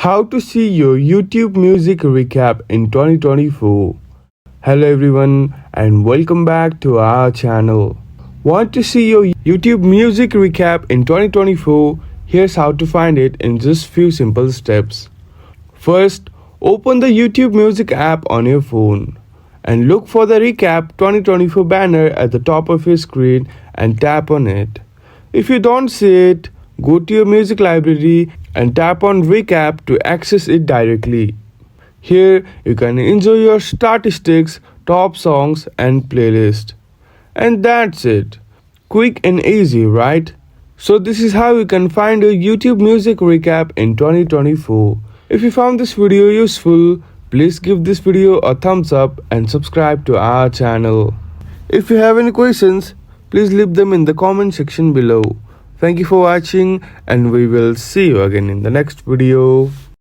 How to see your YouTube music recap in 2024. Hello everyone and welcome back to our channel. Want to see your YouTube music recap in 2024? Here's how to find it in just few simple steps. First, open the YouTube Music app on your phone and look for the Recap 2024 banner at the top of your screen and tap on it. If you don't see it, go to your music library and tap on Recap to access it directly. Here you can enjoy your statistics, top songs and playlist. And that's it. Quick and easy, right? So this is how you can find a YouTube music recap in 2024. If you found this video useful, please give this video a thumbs up and subscribe to our channel. If you have any questions, please leave them in the comment section below. Thank you for watching and we will see you again in the next video.